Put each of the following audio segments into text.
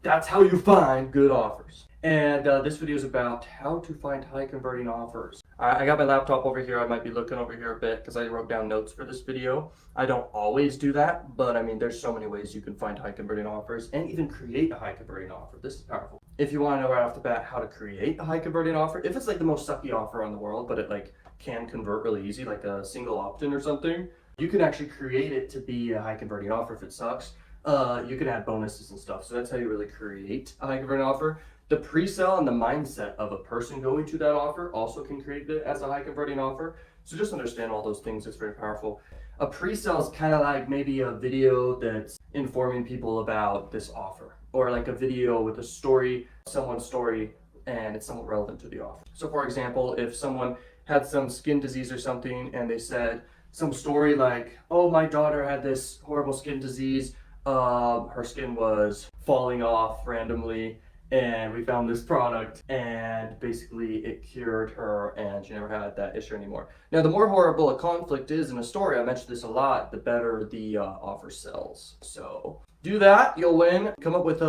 That's how you find good offers. And this video is about how to find high converting offers. I got my laptop over here. I might be looking over here a bit because I wrote down notes for this video. I don't always do that, but I mean, there's so many ways you can find high converting offers and even create a high converting offer. This is powerful. If you want to know right off the bat how to create a high converting offer, if it's like the most sucky offer in the world, but it like can convert really easy, like a single opt-in or something, you can actually create it to be a high converting offer if it sucks. You can add bonuses and stuff. So that's how you really create a high converting offer. The pre-sale and the mindset of a person going to that offer also can create it as a high converting offer. So just understand all those things. It's very powerful. A pre-sale is kind of like maybe a video that's informing people about this offer, or like a video with a story, someone's story, and it's somewhat relevant to the offer. So for example, if someone had some skin disease or something and they said some story like, oh, my daughter had this horrible skin disease, her skin was falling off randomly, and we found this product and basically it cured her and she never had that issue anymore. Now, the more horrible a conflict is in a story, I mentioned this a lot, the better the offer sells. So do that, you'll win. Come up with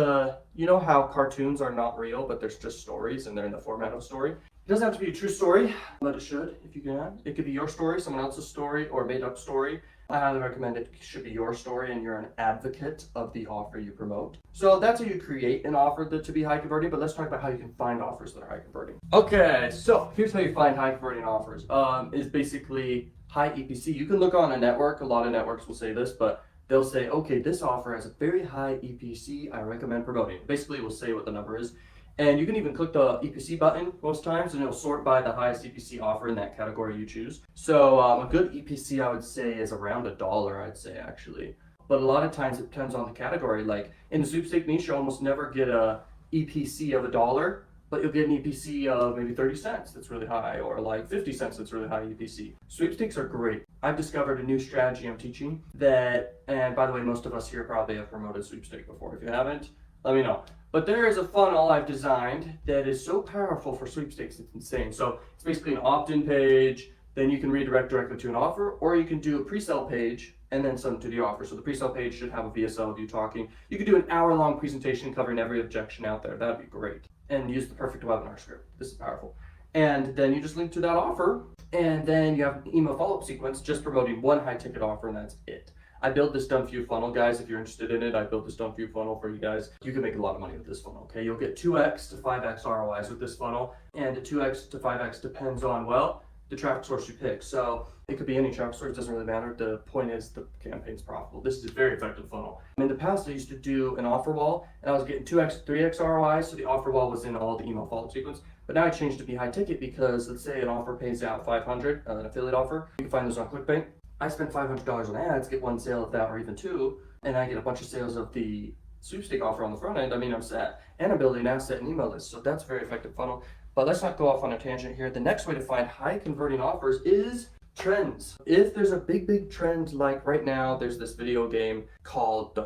you know how cartoons are not real, but there's just stories and they're in the format of story. It doesn't have to be a true story, but it should if you can. It could be your story, someone else's story, or a made up story. I highly recommend it should be your story and you're an advocate of the offer you promote. So that's how you create an offer to be high converting, but let's talk about how you can find offers that are high converting. Okay, so here's how you find high converting offers. Is basically high EPC. You can look on a network, a lot of networks will say this, but they'll say, okay, this offer has a very high EPC, I recommend promoting. Basically, it will say what the number is. And you can even click the EPC button most times and it'll sort by the highest EPC offer in that category you choose. So a good EPC I would say is around $1, I'd say actually. But a lot of times it depends on the category. Like in the sweepstake niche, you almost never get a EPC of $1, but you'll get an EPC of maybe 30 cents that's really high, or like 50 cents that's really high EPC. Sweepstakes are great. I've discovered a new strategy I'm teaching that, and by the way, most of us here probably have promoted sweepstake before. If you haven't, let me know. But there is a funnel I've designed that is so powerful for sweepstakes, it's insane. So it's basically an opt-in page, then you can redirect directly to an offer, or you can do a pre-sale page and then send to the offer. So the pre-sale page should have a VSL of you talking. You could do an hour-long presentation covering every objection out there. That'd be great. And use the perfect webinar script. This is powerful. And then you just link to that offer, and then you have an email follow-up sequence just promoting one high-ticket offer, and that's it. I built this done for you funnel, guys. If you're interested in it, I built this done for you funnel for you guys. You can make a lot of money with this funnel, okay? You'll get 2x to 5x ROIs with this funnel, and the 2x to 5x depends on, well, the traffic source you pick. So it could be any traffic source, it doesn't really matter. The point is the campaign's profitable. This is a very effective funnel. In the past, I used to do an offer wall, and I was getting 2x, 3x ROIs, so the offer wall was in all the email follow-up sequence. But now I changed to be high ticket because let's say an offer pays out $500, an affiliate offer. You can find those on ClickBank. I spend $500 on ads, get one sale of that or even two, and I get a bunch of sales of the sweepstake offer on the front end. I mean, I'm set. And I'm building an asset and email list. So that's a very effective funnel. But let's not go off on a tangent here. The next way to find high converting offers is trends. If there's a big trend, like right now, there's this video game called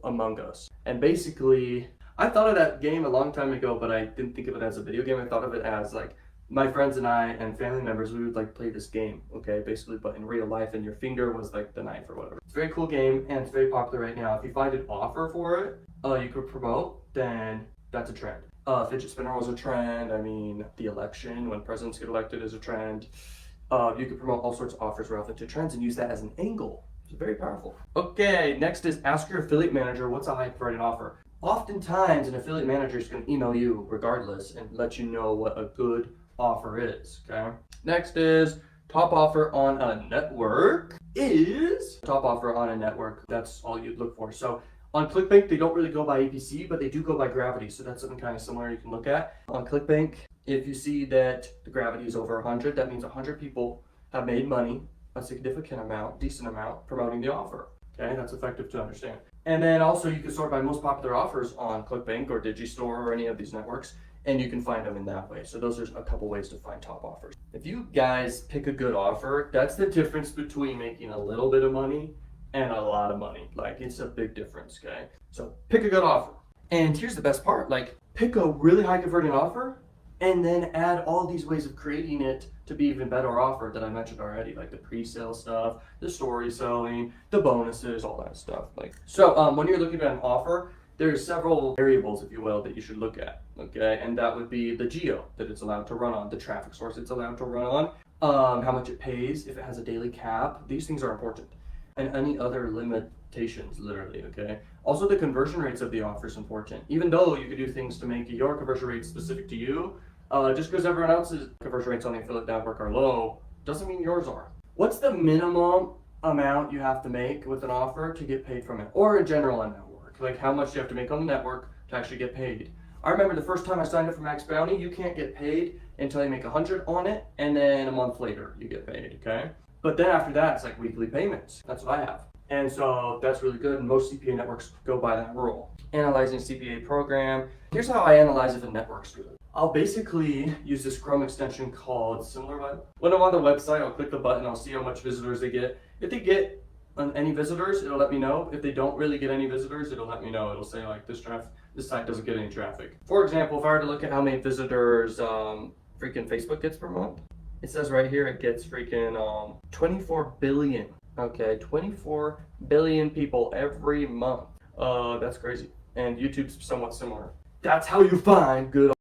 Among Us. And basically, I thought of that game a long time ago, but I didn't think of it as a video game. I thought of it as like, my friends and I and family members, we would like play this game, okay, basically, but in real life, and your finger was like the knife or whatever. It's a very cool game and it's very popular right now. If you find an offer for it, you could promote, then that's a trend. Fidget spinner was a trend. I mean, the election, when presidents get elected, is a trend. You could promote all sorts of offers relevant to trends and use that as an angle. It's very powerful. Okay, next is ask your affiliate manager what's a high converting offer. Oftentimes, an affiliate manager is going to email you regardless and let you know what a good offer is, okay? Next is top offer on a network that's all you'd look for. So on ClickBank, they don't really go by EPC, but they do go by gravity. So that's something kind of similar you can look at. On ClickBank, if you see that the gravity is over 100, that means 100 people have made money, a significant amount, decent amount, promoting the offer. Okay, that's effective to understand. And then also you can sort by most popular offers on ClickBank or Digistore or any of these networks, and you can find them in that way. So those are a couple ways to find top offers. If you guys pick a good offer, that's the difference between making a little bit of money and a lot of money. Like, it's a big difference, okay? So pick a good offer. And here's the best part, like, pick a really high converting offer and then add all these ways of creating it to be even better offer that I mentioned already, like the pre-sale stuff, the story selling, the bonuses, all that stuff. Like, so when you're looking at an offer, There's several variables, if you will, that you should look at, okay? And that would be the geo that it's allowed to run on, the traffic source it's allowed to run on, how much it pays, if it has a daily cap. These things are important. And any other limitations, literally, okay? Also, the conversion rates of the offer is important. Even though you could do things to make your conversion rate specific to you, just because everyone else's conversion rates on the affiliate network are low, doesn't mean yours are. What's the minimum amount you have to make with an offer to get paid from it? Or in general on network? Like how much do you have to make on the network to actually get paid? I remember the first time I signed up for Max Bounty, you can't get paid until you make 100 on it, and then a month later you get paid, okay? But then after that, it's like weekly payments. That's what I have. And so that's really good, and most CPA networks go by that rule. Analyzing CPA program. Here's how I analyze if a network's good. I'll basically use this Chrome extension called SimilarWeb. When I'm on the website, I'll click the button, I'll see how much visitors they get. If they get any visitors, it'll let me know. If they don't really get any visitors, it'll let me know. It'll say like this site doesn't get any traffic. For example, if I were to look at how many visitors freaking Facebook gets per month, it says right here it gets freaking 24 billion. Okay, 24 billion people every month. That's crazy. And YouTube's somewhat similar. That's how you find good